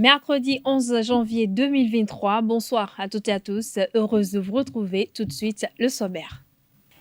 Mercredi 11 janvier 2023, bonsoir à toutes et à tous, heureuse de vous retrouver. Tout de suite, le sommaire.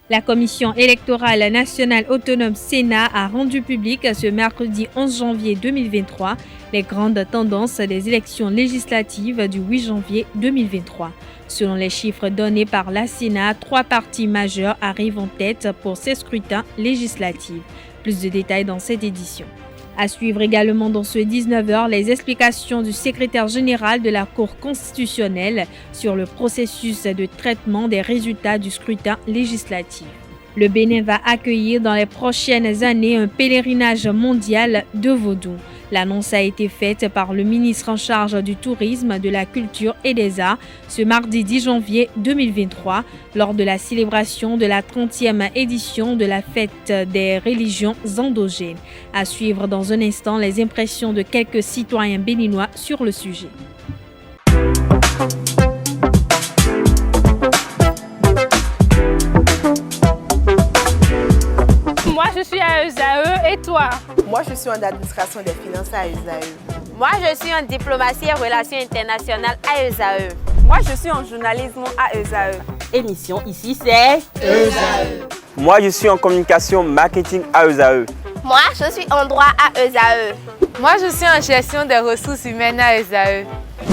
La Commission électorale nationale autonome Sénat a rendu public ce mercredi 11 janvier 2023 les grandes tendances des élections législatives du 8 janvier 2023. Selon les chiffres donnés par la Sénat, 3 partis majeurs arrivent en tête pour ces scrutins législatifs. Plus de détails dans cette édition. À suivre également dans ce 19h les explications du secrétaire général de la Cour constitutionnelle sur le processus de traitement des résultats du scrutin législatif. Le Bénin va accueillir dans les prochaines années un pèlerinage mondial de vaudou. L'annonce a été faite par le ministre en charge du tourisme, de la culture et des arts ce mardi 10 janvier 2023 lors de la célébration de la 30e édition de la fête des religions endogènes. À suivre dans un instant les impressions de quelques citoyens béninois sur le sujet. Moi, je suis à ESAE et toi? Moi, je suis en administration des finances à ESAE. Moi, je suis en diplomatie et relations internationales à ESAE. Moi, je suis en journalisme à ESAE. Émission ici, c'est ESAE. Moi, je suis en communication marketing à ESAE. Moi, je suis en droit à ESAE. Moi, je suis en gestion des ressources humaines à ESAE.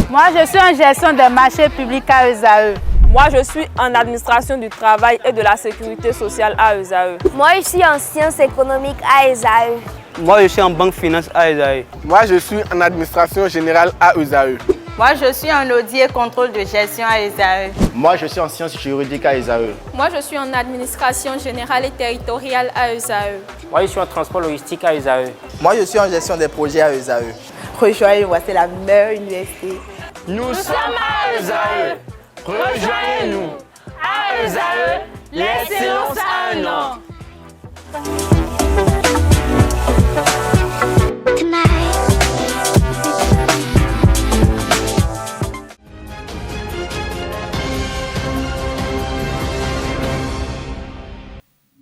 Moi, je suis en gestion des marchés publics à ESAE. Moi, je suis en administration du travail et de la sécurité sociale à ESAE. Moi, je suis en sciences économiques à ESAE. Moi, je suis en banque finance à ESAE. Moi, je suis en administration générale à ESAE. Moi, je suis en audit et contrôle de gestion à ESAE. Moi, je suis en sciences juridiques à ESAE. Moi, je suis en administration générale et territoriale à ESAE. Moi, je suis en transport logistique à ESAE. Moi, je suis en gestion des projets à ESAE. Rejoignez-moi, c'est la meilleure université. Nous sommes à ESAE. Rejoignez-nous à ESAE, l'excellence à un an.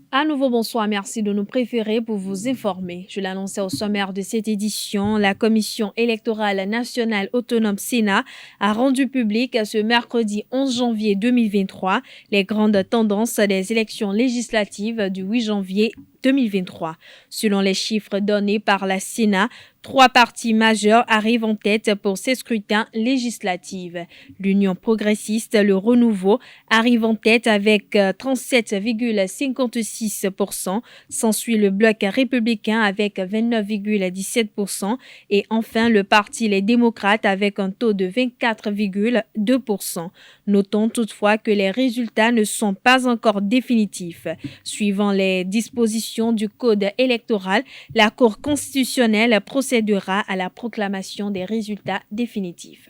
À nouveau, bonsoir, merci de nous préférer pour vous informer. Je l'annonçais au sommaire de cette édition, la Commission électorale nationale autonome Sénat a rendu public ce mercredi 11 janvier 2023 les grandes tendances des élections législatives du 8 janvier 2023. Selon les chiffres donnés par la Sénat, 3 partis majeurs arrivent en tête pour ces scrutins législatifs. L'Union progressiste, le Renouveau, arrive en tête avec 37,56%. S'ensuit le Bloc républicain avec 29,17% et enfin le Parti Les Démocrates avec un taux de 24,2%. Notons toutefois que les résultats ne sont pas encore définitifs. Suivant les dispositions du Code électoral, la Cour constitutionnelle procédera à la proclamation des résultats définitifs.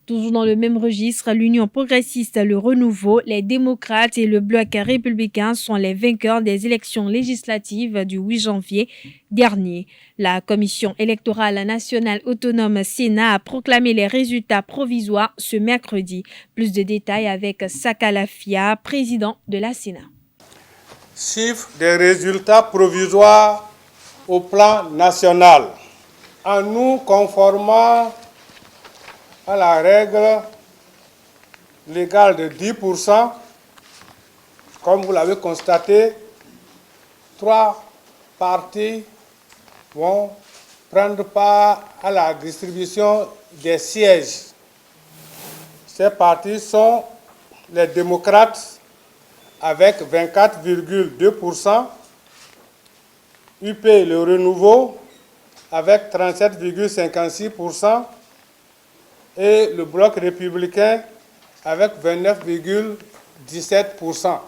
Toujours dans le même registre, l'Union progressiste, le Renouveau, les démocrates et le Bloc républicain sont les vainqueurs des élections législatives du 8 janvier dernier. La Commission électorale nationale autonome Sénat a proclamé les résultats provisoires ce mercredi. Plus de détails avec Sakalafia, président de la Sénat. Chiffre des résultats provisoires au plan national. En nous conformant à la règle légale de 10%, comme vous l'avez constaté, 3 partis vont prendre part à la distribution des sièges. Ces partis sont les démocrates avec 24,2%, UP le Renouveau avec 37,56% et le Bloc républicain avec 29,17%.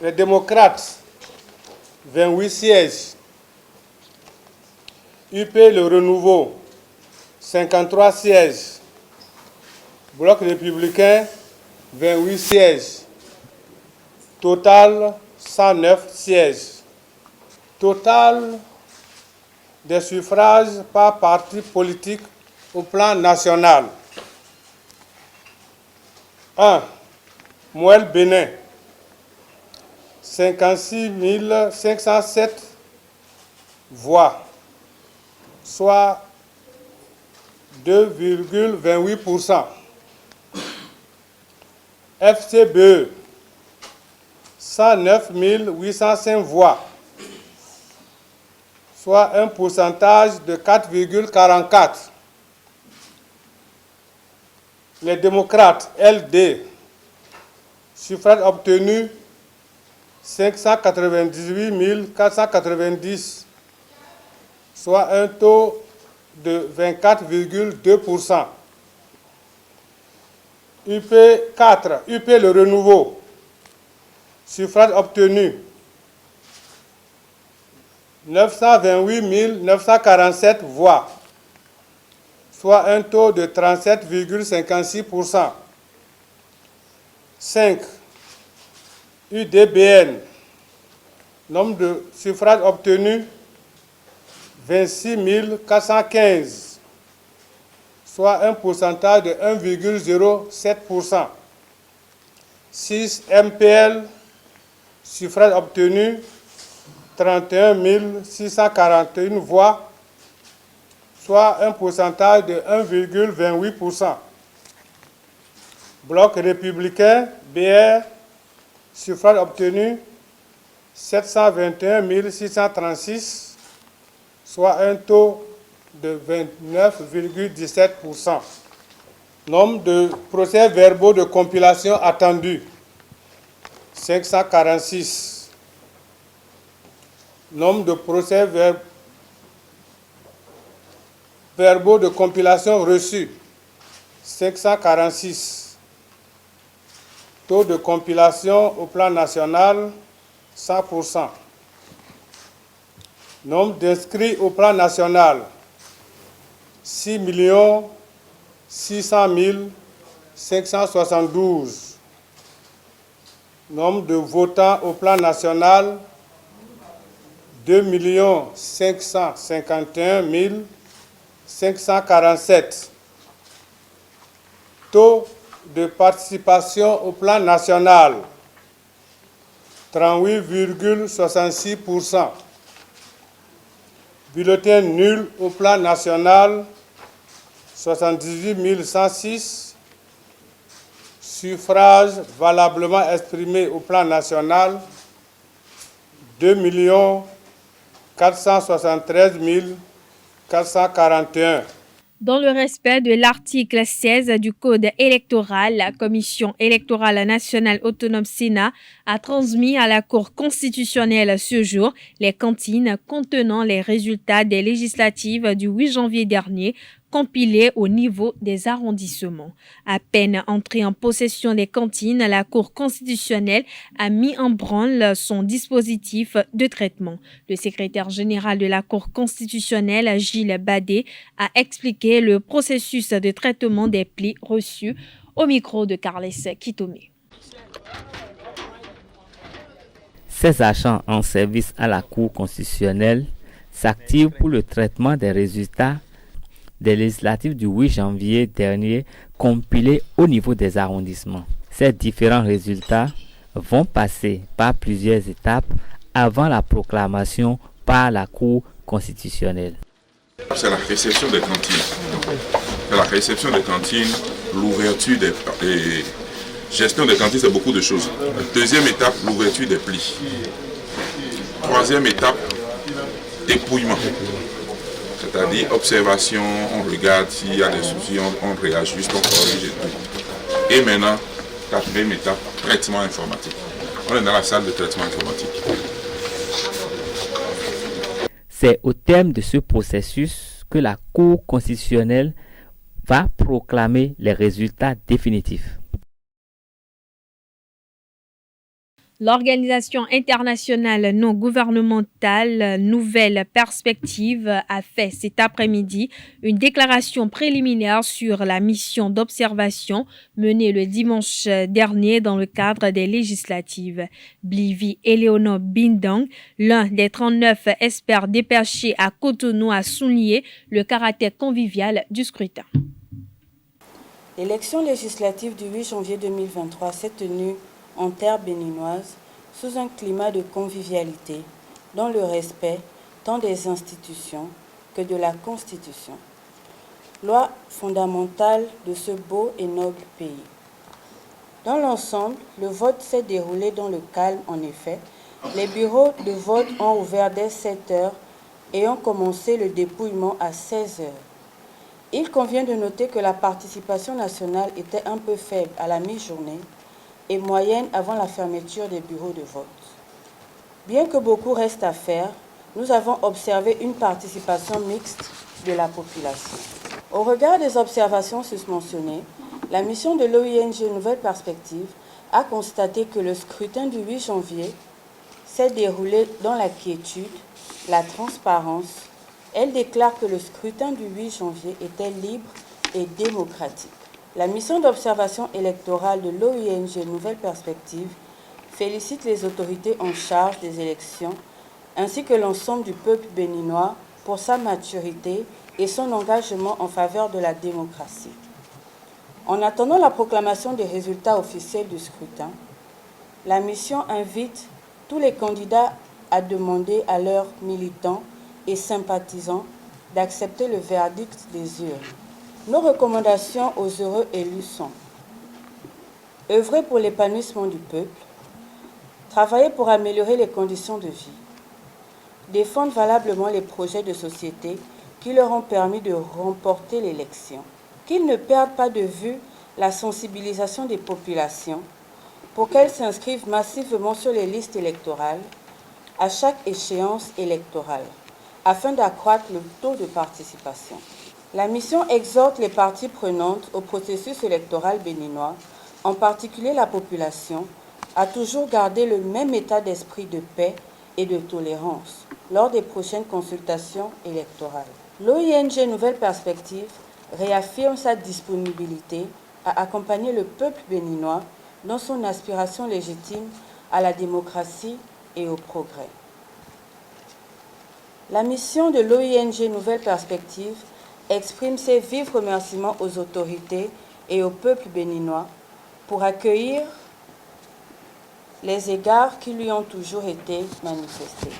Les démocrates, 28 sièges. UP le Renouveau, 53 sièges. Bloc républicain, 28 sièges. Total, 109 sièges. Total des suffrages par parti politique au plan national. 1. Mouel Bénin, 56 507 voix, soit 2,28%. FCBE, 109 805 voix, soit un pourcentage de 4,44. Les démocrates, LD, suffrage obtenu 598 490, soit un taux de 24,2%. UP4, UP le renouveau, suffrage obtenu 928 947 voix, soit un taux de 37,56%. 5. UDBN, nombre de suffrages obtenus 26 415, soit un pourcentage de 1,07%. 6. MPL, suffrages obtenus 31 641 voix, soit un pourcentage de 1,28%. Bloc républicain, BR, suffrage obtenu 721 636, soit un taux de 29,17%. Nombre de procès-verbaux de compilation attendus, 546. Nombre de procès-verbaux de compilation reçus, 546. Taux de compilation au plan national, 100%. Nombre d'inscrits au plan national, 6 600 572. Nombre de votants au plan national, 2 551 547. Taux de participation au plan national, 38,66%. Bulletin nul au plan national, 78 106. Suffrages valablement exprimés au plan national, 2 473 441. Dans le respect de l'article 16 du Code électoral, la Commission électorale nationale autonome Sénat a transmis à la Cour constitutionnelle ce jour les cantines contenant les résultats des législatives du 8 janvier dernier, compilés au niveau des arrondissements. À peine entrée en possession des cantines, la Cour constitutionnelle a mis en branle son dispositif de traitement. Le secrétaire général de la Cour constitutionnelle, Gilles Badé, a expliqué le processus de traitement des plis reçus au micro de Carles Kitomé. Ces agents en service à la Cour constitutionnelle s'activent pour le traitement des résultats des législatives du 8 janvier dernier compilés au niveau des arrondissements. Ces différents résultats vont passer par plusieurs étapes avant la proclamation par la Cour constitutionnelle. C'est la réception des cantines. C'est la réception des cantines, l'ouverture des gestion des cantines, c'est beaucoup de choses. Deuxième étape, l'ouverture des plis. Troisième étape, dépouillement. C'est-à-dire observation, on regarde s'il y a des soucis, on réajuste, on corrige et tout. Et maintenant, quatrième étape, traitement informatique. On est dans la salle de traitement informatique. C'est au terme de ce processus que la Cour constitutionnelle va proclamer les résultats définitifs. L'organisation internationale non gouvernementale Nouvelles Perspectives a fait cet après-midi une déclaration préliminaire sur la mission d'observation menée le dimanche dernier dans le cadre des législatives. Blivi Eleonore Bindang, l'un des 39 experts dépêchés à Cotonou, a souligné le caractère convivial du scrutin. L'élection législative du 8 janvier 2023 s'est tenue en terre béninoise, sous un climat de convivialité, dans le respect tant des institutions que de la Constitution. loi fondamentale de ce beau et noble pays. Dans l'ensemble, le vote s'est déroulé dans le calme en effet. Les bureaux de vote ont ouvert dès 7 heures et ont commencé le dépouillement à 16 heures. Il convient de noter que la participation nationale était un peu faible à la mi-journée et moyenne avant la fermeture des bureaux de vote. Bien que beaucoup reste à faire, nous avons observé une participation mixte de la population. Au regard des observations susmentionnées, la mission de l'OING Nouvelle Perspective a constaté que le scrutin du 8 janvier s'est déroulé dans la quiétude, la transparence. Elle déclare que le scrutin du 8 janvier était libre et démocratique. La mission d'observation électorale de l'OING Nouvelle Perspective félicite les autorités en charge des élections ainsi que l'ensemble du peuple béninois pour sa maturité et son engagement en faveur de la démocratie. En attendant la proclamation des résultats officiels du scrutin, la mission invite tous les candidats à demander à leurs militants et sympathisants d'accepter le verdict des urnes. Nos recommandations aux heureux élus sont: œuvrer pour l'épanouissement du peuple, travailler pour améliorer les conditions de vie, défendre valablement les projets de société qui leur ont permis de remporter l'élection, qu'ils ne perdent pas de vue la sensibilisation des populations pour qu'elles s'inscrivent massivement sur les listes électorales à chaque échéance électorale, afin d'accroître le taux de participation. La mission exhorte les parties prenantes au processus électoral béninois, en particulier la population, à toujours garder le même état d'esprit de paix et de tolérance lors des prochaines consultations électorales. L'OING Nouvelle Perspective réaffirme sa disponibilité à accompagner le peuple béninois dans son aspiration légitime à la démocratie et au progrès. La mission de l'OING Nouvelle Perspective exprime ses vifs remerciements aux autorités et au peuple béninois pour accueillir les égards qui lui ont toujours été manifestés.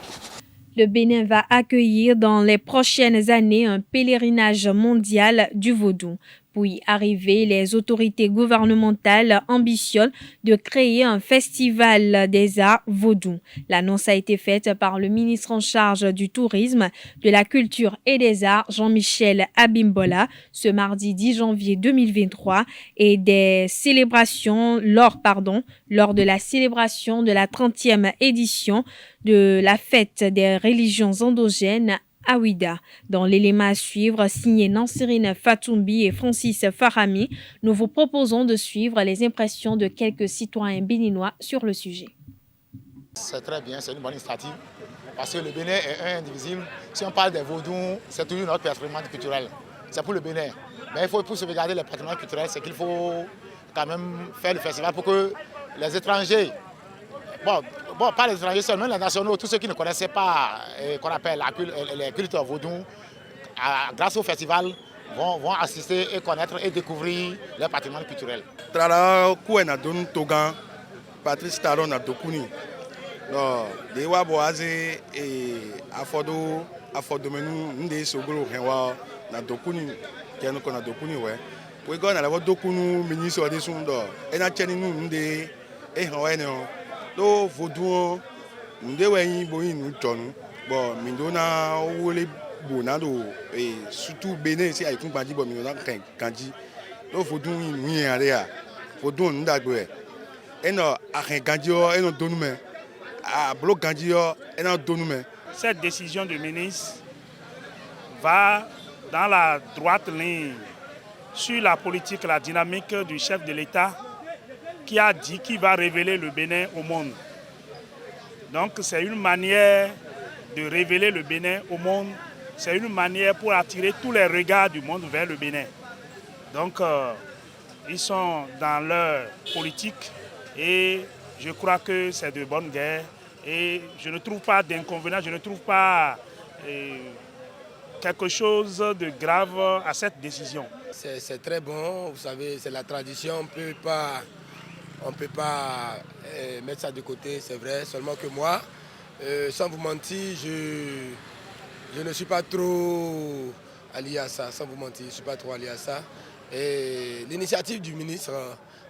Le Bénin va accueillir dans les prochaines années un pèlerinage mondial du vaudou. Pour y arriver, les autorités gouvernementales ambitionnent de créer un festival des arts vaudous. L'annonce a été faite par le ministre en charge du tourisme, de la culture et des arts, Jean-Michel Abimbola, ce mardi 10 janvier 2023 et lors de la célébration de la 30e édition de la fête des religions endogènes à Ouida. Dans l'élément à suivre, signé Nansirine Fatoumbi et Francis Farami, nous vous proposons de suivre les impressions de quelques citoyens béninois sur le sujet. C'est très bien, c'est une bonne initiative, parce que le Bénin est indivisible. Si on parle des vaudous, c'est toujours notre patrimoine culturel. C'est pour le Bénin. Mais il faut, pour sauvegarder le patrimoine culturel, c'est qu'il faut quand même faire le festival pour que les étrangers, Bon, pas les étrangers seulement, les nationaux, tous ceux qui ne connaissaient pas qu'on appelle les cultes vaudous, grâce au festival, vont assister et connaître et découvrir leur patrimoine culturel. Trala kuena don togan Patrice Taron na dokuni. No, de wa boaze afodomenu nde sogolo henwa na dokuni kenu kona dokuni we. We go na la dokunu ministre de sundo. Ena cheni nu nde henwa eno. Do vaudou nde wenyi boyin nu tonu bo mindona wole bonado et surtout Bénin si ay kun bandi bo mindona kanji do vaudou ni area vaudou ndagbe eno akin kanji o eno donume a blo kanji o eno donume. Cette décision du ministre va dans la droite ligne sur la politique, la dynamique du chef de l'État qui a dit qu'il va révéler le Bénin au monde. Donc c'est une manière de révéler le Bénin au monde, c'est une manière pour attirer tous les regards du monde vers le Bénin. Donc ils sont dans leur politique et je crois que c'est de bonne guerre et je ne trouve pas d'inconvénient, je ne trouve pas quelque chose de grave à cette décision. C'est très bon, vous savez, c'est la tradition, on ne peut pas mettre ça de côté, c'est vrai. Seulement que moi, sans vous mentir, je ne suis pas trop allié à ça, sans vous mentir, je ne suis pas trop allié à ça. Et l'initiative du ministre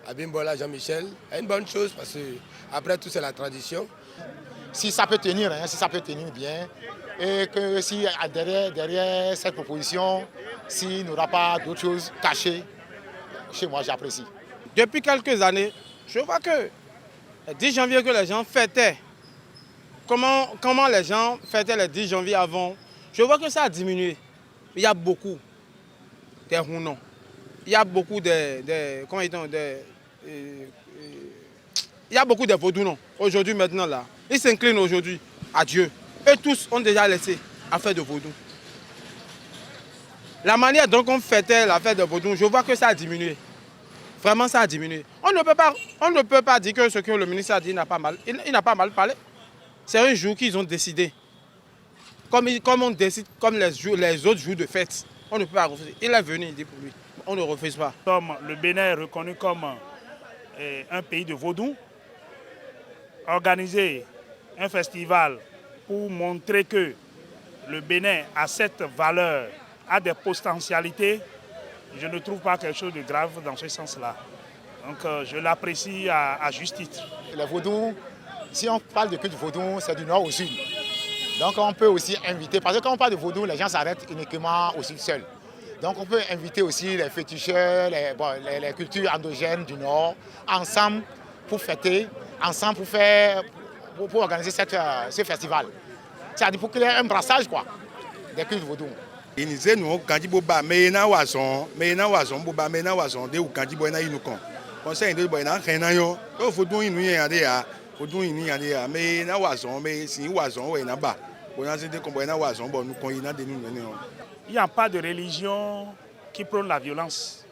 Abimbola Jean-Michel est une bonne chose parce que après tout c'est la tradition. Si ça peut tenir, si ça peut tenir bien, et que si derrière cette proposition, s'il n'y aura pas d'autres choses cachées, chez moi j'apprécie. Depuis quelques années, je vois que le 10 janvier que les gens fêtaient, comment les gens fêtaient le 10 janvier avant, je vois que ça a diminué. Il y a beaucoup des rounons. Il y a beaucoup il y a beaucoup de vaudous aujourd'hui, maintenant là. Ils s'inclinent aujourd'hui à Dieu. Eux tous ont déjà laissé la fête de vaudou. La manière dont on fêtait la fête de vaudou, je vois que ça a diminué. Vraiment, ça a diminué. On ne peut pas dire que ce que le ministre a dit n'a pas mal. Il n'a pas mal parlé. C'est un jour qu'ils ont décidé. Comme on décide, comme les autres jours de fête. On ne peut pas refuser. Il est venu, il dit pour lui. On ne refuse pas. Comme le Bénin est reconnu comme un pays de vaudou, organiser un festival pour montrer que le Bénin a cette valeur, a des potentialités, je ne trouve pas quelque chose de grave dans ce sens-là. Donc je l'apprécie à juste titre. Les vaudous, si on parle de culte vaudou, c'est du nord au sud. Donc on peut aussi inviter, parce que quand on parle de vaudou, les gens s'arrêtent uniquement au sud seul. Donc on peut inviter aussi les féticheurs, les cultures endogènes du nord, ensemble pour fêter, ensemble pour organiser ce festival. C'est-à-dire pour qu'il y ait un brassage quoi, des cultes vaudou. Inizé nous quand il boba meina wason boba meina wason de ou quand il boina inuko. Conseil de boina khena yo, o vaudou inu yande ya, vaudou inu yande ya, meina wason me si wason we na ba. Bona c'est de ko boina wason bon nous koina de nous mener. Il n'y a pas de religion qui prône la violence.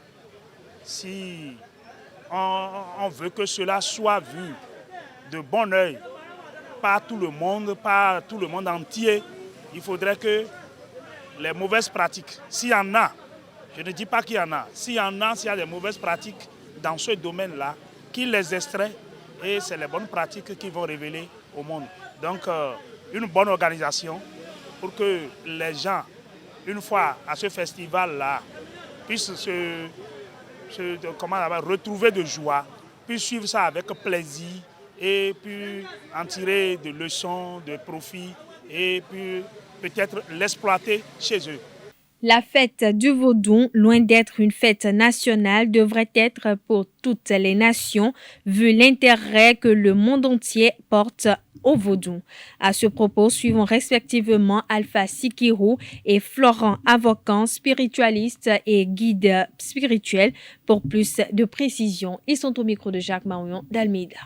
Si on veut que cela soit vu de bon oeil par tout le monde entier, il faudrait que les mauvaises pratiques, s'il y en a, je ne dis pas qu'il y en a, s'il y a des mauvaises pratiques dans ce domaine-là, qu'ils les extraient et c'est les bonnes pratiques qu'ils vont révéler au monde. Donc une bonne organisation pour que les gens, une fois à ce festival-là, puissent retrouver de joie, puissent suivre ça avec plaisir et puis en tirer de leçons, de profits et puis peut-être l'exploiter chez eux. La fête du vaudou, loin d'être une fête nationale, devrait être pour toutes les nations, vu l'intérêt que le monde entier porte au vaudou. À ce propos, suivons respectivement Alpha Sikirou et Florent Avocan, spiritualiste et guide spirituel. Pour plus de précision, ils sont au micro de Jacques Marion d'Almeida.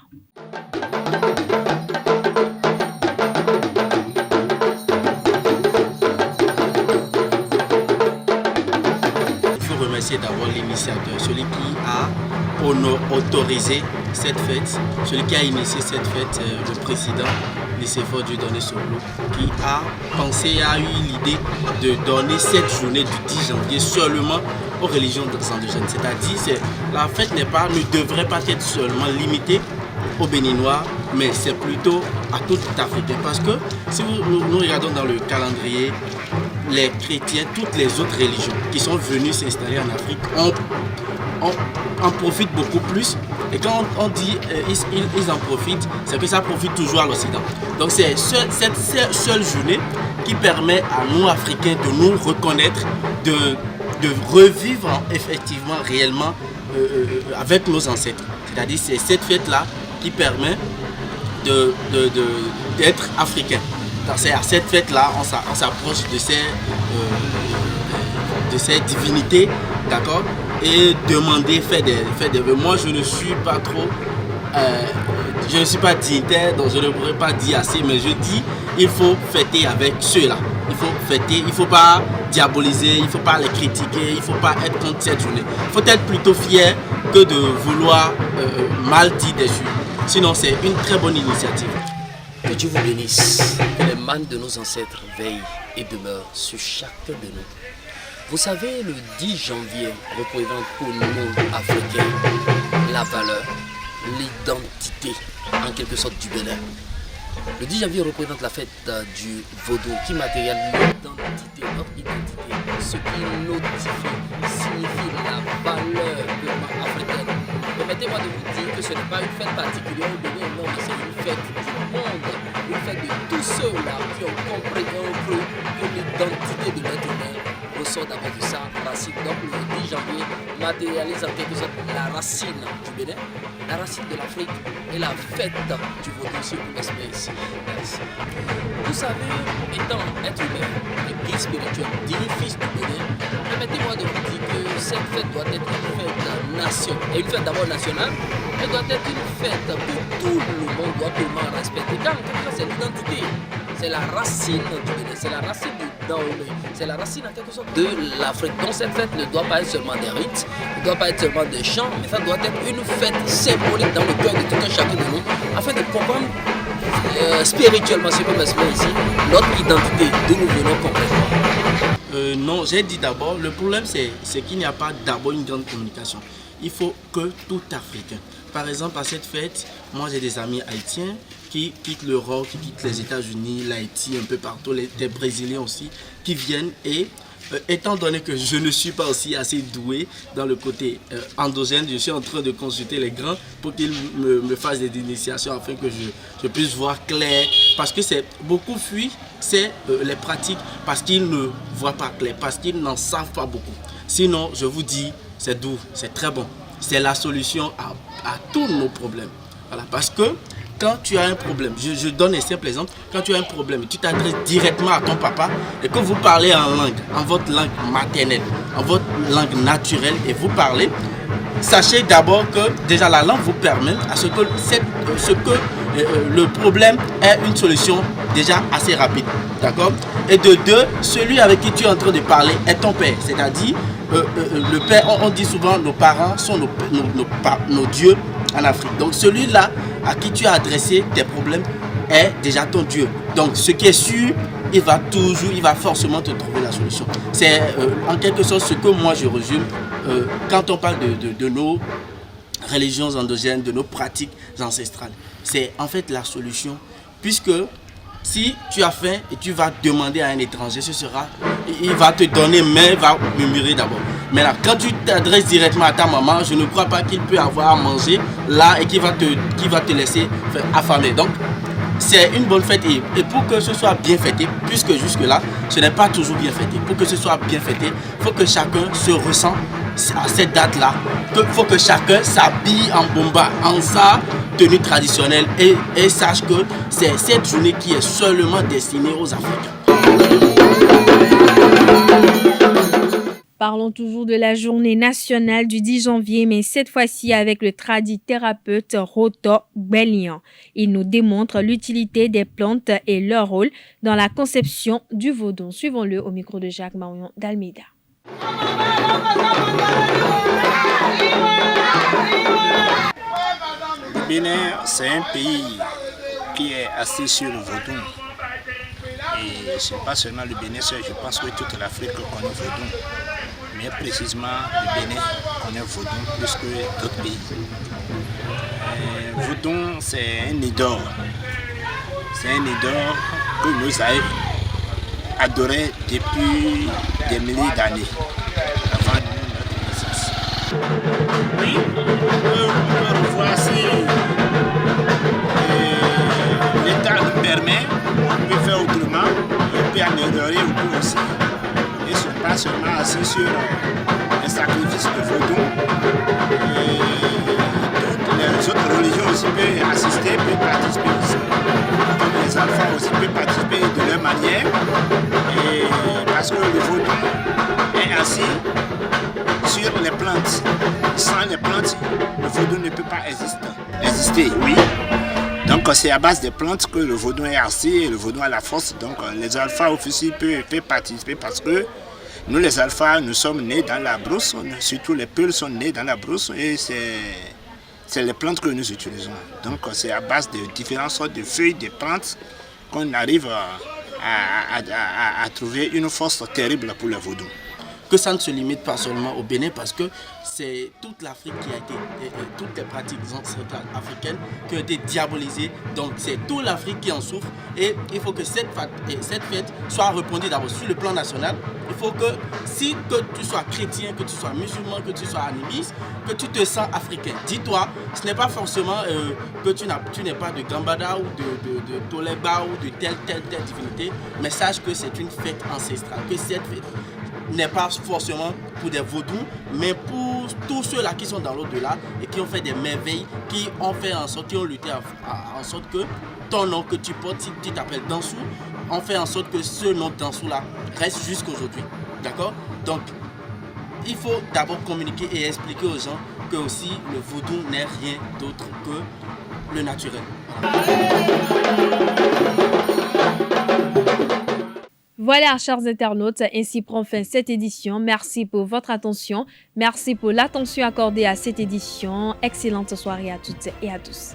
Remercier d'abord l'initiateur, celui qui a autorisé cette fête, celui qui a initié cette fête, le président Nicéphore Dieudonné Soglo, qui a pensé, a eu l'idée de donner cette journée du 10 janvier seulement aux religions endogènes. C'est-à-dire la fête ne devrait pas être seulement limitée aux Béninois, mais c'est plutôt à tout Africain. Parce que si nous regardons dans le calendrier, les chrétiens, toutes les autres religions qui sont venues s'installer en Afrique en profitent beaucoup plus. Et quand on dit ils en profitent, c'est que ça profite toujours à l'Occident. Donc c'est cette seule journée qui permet à nous, Africains, de nous reconnaître, de revivre effectivement, réellement avec nos ancêtres. C'est-à-dire c'est cette fête-là qui permet d'être africain. C'est à cette fête-là, on s'approche de ces divinités, d'accord, et demander, faire des vœux. Moi, je ne suis pas trop, je ne suis pas dignitaire, donc je ne pourrais pas dire assez, mais je dis, il faut fêter avec ceux-là. Il faut fêter, il ne faut pas diaboliser, il ne faut pas les critiquer, il ne faut pas être contre cette journée. Il faut être plutôt fier que de vouloir mal dire des choses. Sinon, c'est une très bonne initiative. Que Dieu vous bénisse, que les mains de nos ancêtres veillent et demeurent sur chacun de nous. Vous savez, le 10 janvier représente pour nous, Africains, la valeur, l'identité, en quelque sorte, du Bénin. Le 10 janvier représente la fête du vaudou qui matérialise notre identité ce qui notifie, signifie la valeur purement africaine. Permettez-moi de vous dire que ce n'est pas une fête particulière au Bénin, non, mais c'est une fête du monde, une fête de tous ceux-là qui ont compris et ont cru que l'identité de l'être humain ressort d'abord de sa racine. Donc le 10 janvier matérialise en quelque sorte la racine du Bénin, la racine de l'Afrique et la fête du vaudou si vous m'espérez ici. Merci. Vous savez, étant être humain et guide spirituel, digne fils du Bénin, permettez-moi de vous dire que cette fête doit être une fête nation. Et une fête d'abord nationale, elle doit être une fête que tout le monde doit pleinement respecter. Car c'est l'identité. C'est la racine du Bénin, c'est la racine du Daomé, c'est la racine en quelque sorte de l'Afrique. Donc cette fête ne doit pas être seulement des rites, ne doit pas être seulement des chants, mais ça doit être une fête symbolique dans le cœur de tout un chacun de nous, afin de comprendre spirituellement, si vous m'exprimez ici, notre identité, d'où nous venons complètement. Non, j'ai dit d'abord, le problème c'est qu'il n'y a pas d'abord une grande communication. Il faut que tout Africain, par exemple à cette fête, moi j'ai des amis haïtiens qui quittent l'Europe, qui quittent les États-Unis, l'Haïti, un peu partout, des Brésiliens aussi, qui viennent et étant donné que je ne suis pas aussi assez doué dans le côté endogène, je suis en train de consulter les grands pour qu'ils me fassent des initiations afin que je puisse voir clair. Parce que c'est beaucoup fuient, c'est les pratiques parce qu'ils ne voient pas clair, parce qu'ils n'en savent pas beaucoup. Sinon, je vous dis, c'est doux, c'est très bon. C'est la solution à tous nos problèmes. Voilà, parce que quand tu as un problème, je donne un simple exemple, quand tu as un problème et tu t'adresses directement à ton papa et que vous parlez en votre langue maternelle, en votre langue naturelle et vous parlez, sachez d'abord que déjà la langue vous permet à ce que le problème ait une solution déjà assez rapide. D'accord? Et de deux, celui avec qui tu es en train de parler est ton père, c'est-à-dire le père, on dit souvent nos parents sont nos dieux en Afrique. Donc celui-là à qui tu as adressé tes problèmes est déjà ton Dieu. Donc ce qui est sûr, il va forcément te trouver la solution. C'est en quelque sorte ce que moi je résume quand on parle de nos religions endogènes, de nos pratiques ancestrales. C'est en fait la solution, puisque si tu as faim et tu vas demander à un étranger, il va te donner, mais il va murmurer d'abord. Maintenant, quand tu t'adresses directement à ta maman, je ne crois pas qu'il peut avoir à manger là et qu'il va te laisser affamer. Donc, c'est une bonne fête et pour que ce soit bien fêté, puisque jusque-là, ce n'est pas toujours bien fêté. Pour que ce soit bien fêté, il faut que chacun se ressent à cette date-là. Il faut que chacun s'habille en bomba, en sa tenue traditionnelle et sache que c'est cette journée qui est seulement destinée aux Africains. Parlons toujours de la journée nationale du 10 janvier, mais cette fois-ci avec le tradithérapeute Roto Gbelian. Il nous démontre l'utilité des plantes et leur rôle dans la conception du vaudou. Suivons-le au micro de Jacques Marion d'Almeida. Le Bénin, c'est un pays qui est assis sur le vaudou. Et ce n'est pas seulement le Bénin, je pense que toute l'Afrique connaît le vaudou. Mais précisément, le Bénin connaît le vaudou plus que d'autres pays. Le vaudou, c'est un idole. C'est un idole que nous avons adoré depuis des milliers d'années, avant notre naissance. Oui, on peut revoir si l'État nous permet, on peut faire autrement, on peut améliorer un peu aussi. Et ce n'est pas seulement assis sur les sacrifices de vaudou. Toutes les autres religions aussi peuvent assister, peuvent participer aussi. Comme les alphas aussi peuvent participer de leur manière. Et parce que le vaudou est assis sur les plantes. Sans les plantes, le vaudou ne peut pas exister. Oui. Donc c'est à base des plantes que le vaudou est assis et le vaudou a la force. Donc les alphas aussi peuvent participer parce que nous les alphas, nous sommes nés dans la brousse, surtout les peuls sont nés dans la brousse et c'est les plantes que nous utilisons. Donc c'est à base de différentes sortes de feuilles, de plantes qu'on arrive à trouver une force terrible pour le vaudou. que ça ne se limite pas seulement au Bénin, parce que c'est toute l'Afrique qui a été, toutes les pratiques ancestrales africaines qui ont été diabolisées. Donc c'est toute l'Afrique qui en souffre, et il faut que cette fête soit répondue d'abord sur le plan national. Il faut que, si que tu sois chrétien, que tu sois musulman, que tu sois animiste, que tu te sens africain, dis-toi, ce n'est pas forcément que tu n'es pas de Gambada ou de Toleba ou de telle divinité, mais sache que c'est une fête ancestrale, que cette fête n'est pas forcément pour des vaudous, mais pour tous ceux-là qui sont dans l'au-delà et qui ont fait des merveilles, qui ont fait en sorte, qui ont lutté en sorte que ton nom que tu portes, si tu t'appelles Dansou, ont fait en sorte que ce nom Dansou-là reste jusqu'à aujourd'hui. D'accord? Donc, il faut d'abord communiquer et expliquer aux gens que aussi le vaudou n'est rien d'autre que le naturel. Voilà, chers internautes, ainsi prend fin cette édition. Merci pour votre attention. Merci pour l'attention accordée à cette édition. Excellente soirée à toutes et à tous.